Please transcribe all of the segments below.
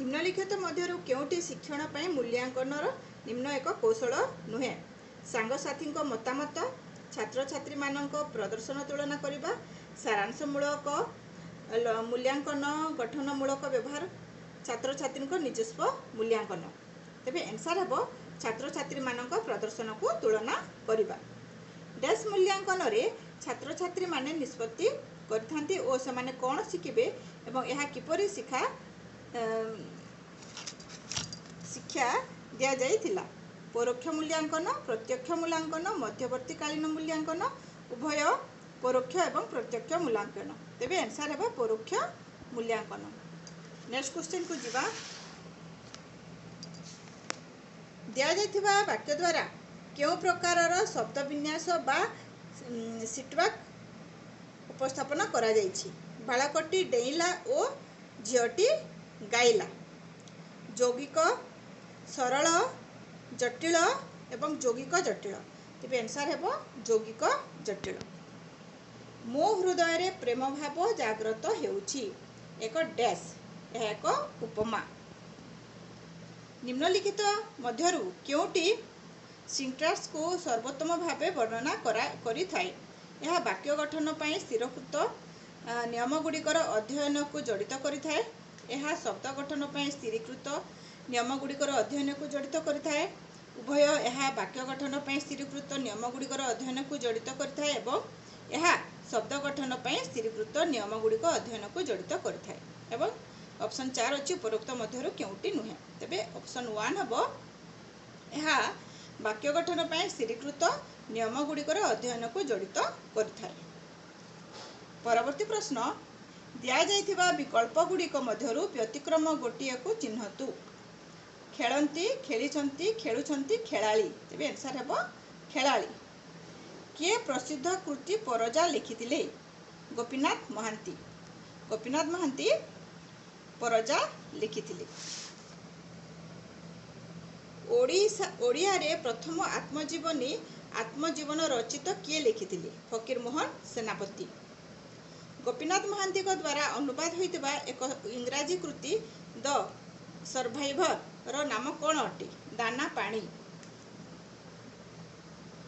निम्नलिखित मध्यरु केउटी शिक्षण पई मूल्यांकनर निम्न एक कौशल नुहे। सांगसाथी मतामत, छात्र छात्री मानक प्रदर्शन तुलना करबा, सारांशमूलक मूल्यांकन, गठनमूलक व्यवहार, छात्र छात्री निजस्व मूल्यांकन। तेबे आंसर हेबो छात्र छात्री मानक प्रदर्शन को तुलना करबा। डैश मूल्यांकन रे छात्र छात्री माने निष्पत्ति करथांती ओ समाने कोन शिखिबे एवं यहा किपरि शिक्षा दिया जाइथिला। परोक्ष मूल्यांकन, प्रत्यक्ष मूल्यांकन, मध्यवर्तीकालीन मूल्यांकन, उभय परोक्ष एवं प्रत्यक्ष मूल्यांकन। तेबे आंसर हेबा परोक्ष मूल्यांकन। नेक्स्ट क्वेश्चन को जिबा। दिया जाइथिबा वाक्य द्वारा केउ प्रकारर शब्द विन्यास बा सिटवाक उपस्थापन करा जाइछि। बालकटी डेइला ओ झियोटी गाइला। यौगिक, सरल, जटिल एवं यौगिक जटिल। तेबे आंसर हेबो यौगिक जटिल। मो हृदय रे प्रेम भाव जागृत हेउछि। एक डैश, यह एक उपमा। निम्नलिखित मध्यरु केउटी सिंटैक्स को सर्वोत्तम भावे वर्णना करि थाए। यह वाक्य गठन पई स्थिरकृत नियम गुड़िकर अध्ययन को जड़ित करि थाए। यह शब्द गठन पई स्थिरीकृत नियम गुड़िकर अध्ययन को जड़ित करि थाए। उभय यह वाक्य गठन पई स्थिरीकृत नियम गुड़िकर अध्ययन को जड़ित करि थाए एवं यह शब्द गठन पई स्थिरीकृत नियम गुड़िक अध्ययन को जड़ित करि थाए। एवं ऑप्शन 4 अछि उपरोक्त मध्यरु केउटी नुहे। तबे ऑप्शन 1 हबो यह वाक्य गठन पई स्थिरीकृत नियम गुड़िकर अध्ययन को जड़ित करि थाए। परवर्ती प्रश्न। दिया जाइथिबा विकल्प गुड़िक मध्यरु व्यतिक्रम गोटिए को चिन्हतु। खेलंती, खेलिछंती, खेलुछंती, खेलाली। तेबे आंसर हेबो खेलाली। किए प्रसिद्ध कृति परजा लिखिथिले? गोपीनाथ महांती। गोपीनाथ महांती परजा लिखिथिले। ओडिया रे प्रथम आत्मजीवन रचित किए लिखिथिले? फकीर मोहन सेनापति। गोपीनाथ महांती द्वारा अनुवाद होइतबा एक इंग्राजी कृति द सर्वाइवर रो नाम कोन अटे? दाना पानी।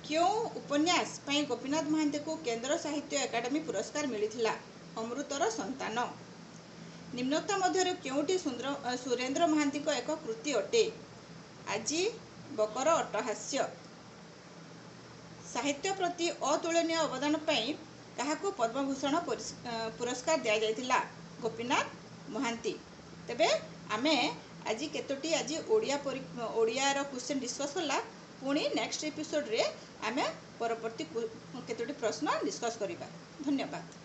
क्यों उपन्यास पई गोपीनाथ महांती को केंद्र साहित्य एकाडेमी पुरस्कार मिलिथिला? अमृतर संतान। निम्नोक्त मध्यरु केउटी सुरेंद्र महांती को एक कृति अटे? आजी बकर अट्टहास्य। साहित्य प्रति अतुलनीय अवदान पई काहाको पद्मभूषण पुरस्कार दिया जाइथिला? गोपीनाथ महांती। तेबे आमे आज केतोटी आज ओडिया रो क्वेश्चन डिस्कस कला। पुणी नेक्स्ट एपिसोड रे आमे परवर्ती केतोटी प्रश्न डिस्कस करिबा। धन्यवाद।